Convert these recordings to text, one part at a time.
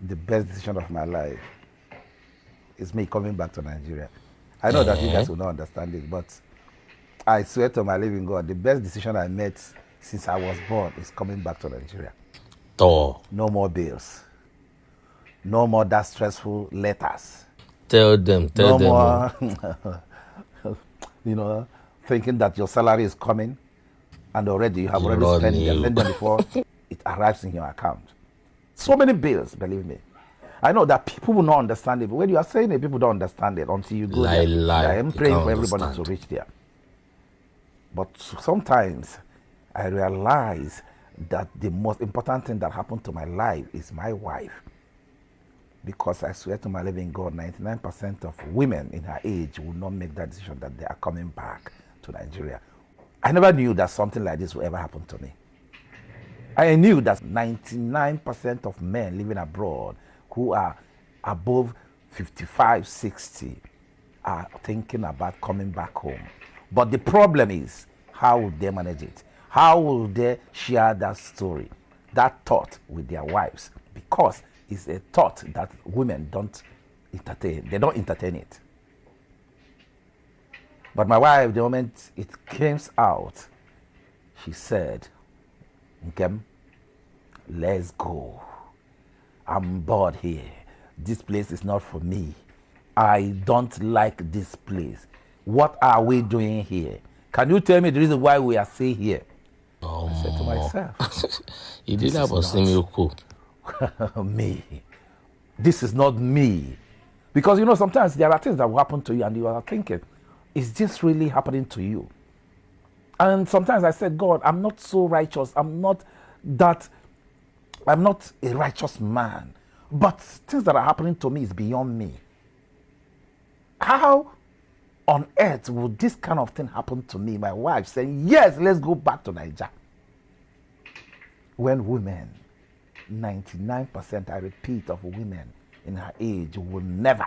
the best decision of my life is me coming back to Nigeria. I know that you Eh? guys will not understand it, but I swear to my living God, the best decision I made since I was born is coming back to Nigeria. Thor. No more bills. No more that stressful letters. Tell them. No Oh. more, thinking that your salary is coming and already you have already spent it. And Irony. then before it arrives in your account. So many bills, believe me. I know that people will not understand it, but when you are saying it, people don't understand it until you go there. And I Lie. am You praying can't for everybody to understand. reach there. But sometimes I realize that the most important thing that happened to my life is my wife. Because I swear to my living God, 99% of women in her age will not make that decision that they are coming back to Nigeria. I never knew that something like this would ever happen to me. I knew that 99% of men living abroad who are above 55, 60 are thinking about coming back home. But the problem is, how will they manage it? How will they share that story, that thought with their wives? Because it's a thought that women don't entertain. They don't entertain it. But my wife, the moment it came out, she said, Nkem, let's go. I'm bored here. This place is not for me. I don't like this place. What are we doing here? Can you tell me the reason why we are staying here? I said to myself, You did this have is a semi-cool. not me. This is not me. Because sometimes there are things that will happen to you and you are thinking, is this really happening to you? And sometimes I said, God, I'm not so righteous. I'm not a righteous man. But things that are happening to me is beyond me. How on earth would this kind of thing happen to me? My wife saying, yes, let's go back to Nigeria. When women, 99%, I repeat, of women in her age will never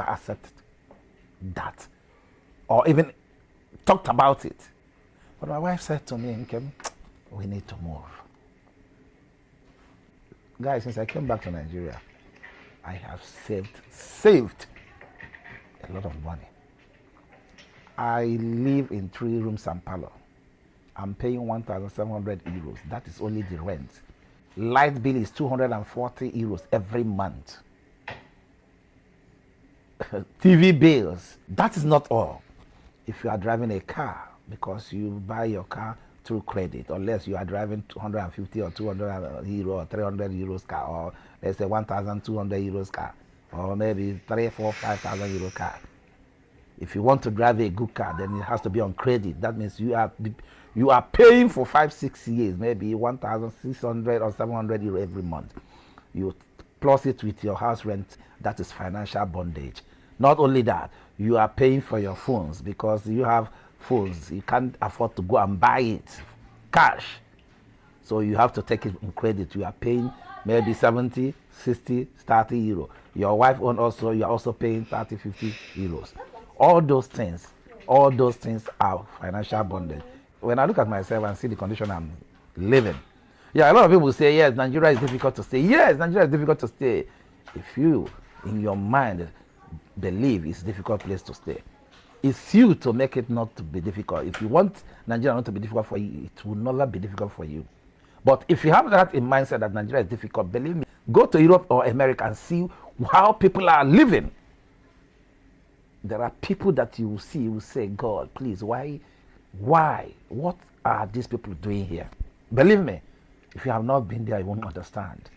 accept that or even talked about it. But my wife said to me, Nkem, we need to move. Guys, since I came back to Nigeria, I have saved a lot of money. I live in 3 rooms and parlor. I'm paying 1,700 euros. That is only the rent. Light bill is 240 euros every month. TV bills, that is not all. If you are driving a car, because you buy your car through credit, unless you are driving 250 or 200 euro or 300 euros car, or let's say 1,200 euros car, or maybe 3, 4, 5,000 euro car. If you want to drive a good car, then it has to be on credit. That means you are paying for 5, 6 years, maybe 1,600 or 700 euro every month. You plus it with your house rent. That is financial bondage. Not only that, you are paying for your phones because you have phones. You can't afford to go and buy it cash. So you have to take it in credit. You are paying maybe 70, 60, 30 euro. Your wife own also, you are also paying 30, 50 euros. All those things are financial bondage. When I look at myself and see the condition I'm living, yeah, a lot of people say, yes, Nigeria is difficult to stay. Yes, Nigeria is difficult to stay. If you, in your mind, believe it's a difficult place to stay, it's you to make it not to be difficult. If you want Nigeria not to be difficult for you, it will never be difficult for you. But if you have that in mindset that Nigeria is difficult, believe me, go to Europe or America and see how people are living. There are people that you will see, you will say, God, please, why, what are these people doing here? Believe me, if you have not been there, you won't understand.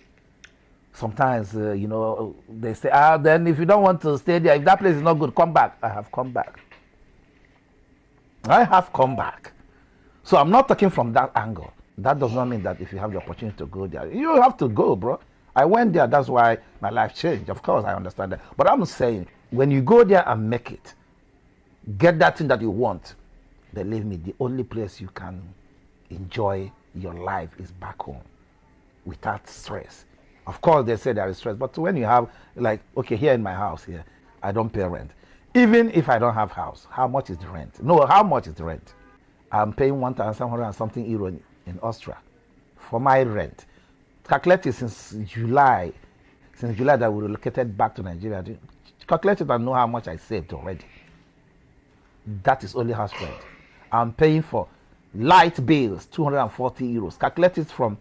Sometimes, they say, then if you don't want to stay there, if that place is not good, come back. I have come back. So I'm not talking from that angle. That does not mean that if you have the opportunity to go there, you have to go, bro. I went there, that's why my life changed. Of course, I understand that. But I'm saying, when you go there and make it, get that thing that you want, believe me, the only place you can enjoy your life is back home without stress. Of course, they say there is stress, but when you have, like, okay, here in my house here, I don't pay rent. Even if I don't have house, how much is the rent? No, how much is the rent? I'm paying 1,700 and something euro in Austria for my rent. Calculate it since July that we relocated back to Nigeria. Calculate it and know how much I saved already. That is only house rent. I'm paying for light bills, 240 euros. Calculate it from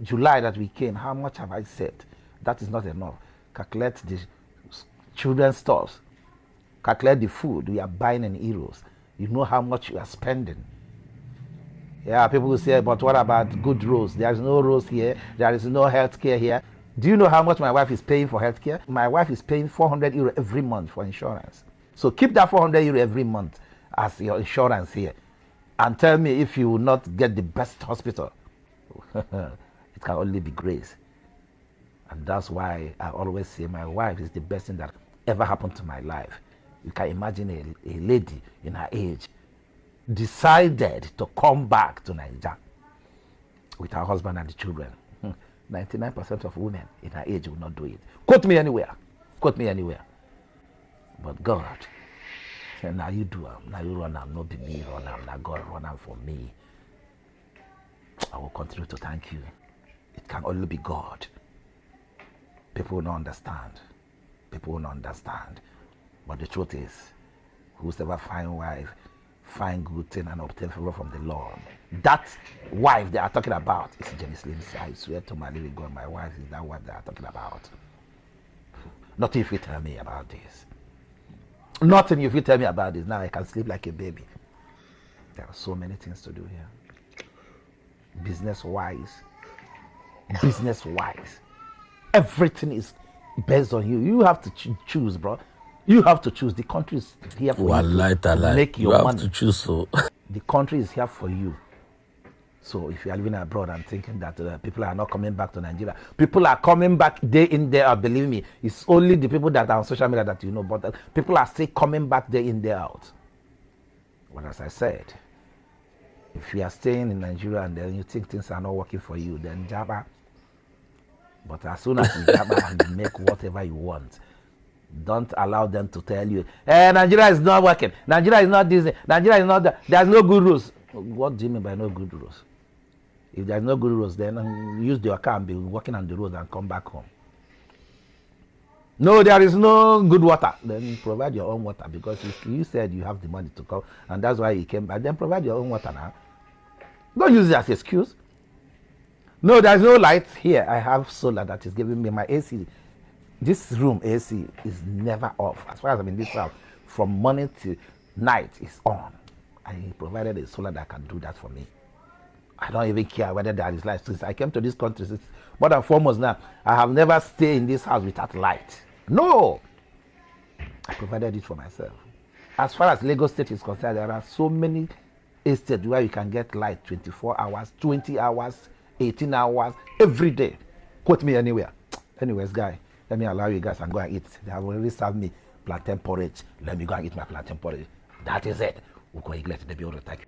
July that we came. How much have I saved? That is not enough. Calculate the children's stores. Calculate the food we are buying in euros. You know how much you are spending. Yeah, people will say, but what about good roads? There is no roads here. There is no health care here. Do you know how much my wife is paying for health care? My wife is paying 400 euro every month for insurance. So keep that 400 euro every month as your insurance here. And tell me if you will not get the best hospital. It can only be grace. And that's why I always say my wife is the best thing that ever happened to my life. You can imagine a lady in her age decided to come back to Nigeria with her husband and the children. 99% of women in her age will not do it. Quote me anywhere. Quote me anywhere. But God, now you do them. Now you run them. Not be me run them. Now God run them for me. I will continue to thank you. It can only be God. People will not understand. People will not understand. But the truth is, whosoever find wife, find good thing and obtain favor from the Lord. That wife they are talking about is Jenny Slims. I swear to my living God, my wife is that wife they are talking about. Nothing if you tell me about this. Nothing if you tell me about this. Now I can sleep like a baby. There are so many things to do here. Business-wise. Everything is based on you. You have to choose, bro. You have to choose. The country is here for you to make your money. You have to choose. So. The country is here for you. So if you are living abroad and thinking that people are not coming back to Nigeria, people are coming back day in, day out. Believe me, it's only the people that are on social media that you know, but people are still coming back day in, day out. But as I said, if you are staying in Nigeria and then you think things are not working for you, then Jabba. But as soon as you Jabba and you make whatever you want, don't allow them to tell you, Nigeria is not working. Nigeria is not this. Nigeria is not that. There's no good rules. What do you mean by no good rules? If there's no good rules, then use your car and be walking on the road and come back home. No, there is no good water. Then provide your own water, because if you said you have the money to come and that's why you came back, then provide your own water now. Don't use it as an excuse. No, there's no light here. I have solar that is giving me my AC. This room AC is never off. As far as I'm in this house, from morning to night is on. I provided a solar that can do that for me. I don't even care whether there is light. Since I came to this country, since more than 4 months now, I have never stayed in this house without light. No! I provided it for myself. As far as Lagos State is concerned, there are so many estates where you can get light 24 hours, 20 hours, 18 hours, every day. Quote me anywhere. Anyways, guy, let me allow you guys and go and eat. They have already served me plantain porridge. Let me go and eat my plantain porridge. That is it. We'll go and let the building. Thank you.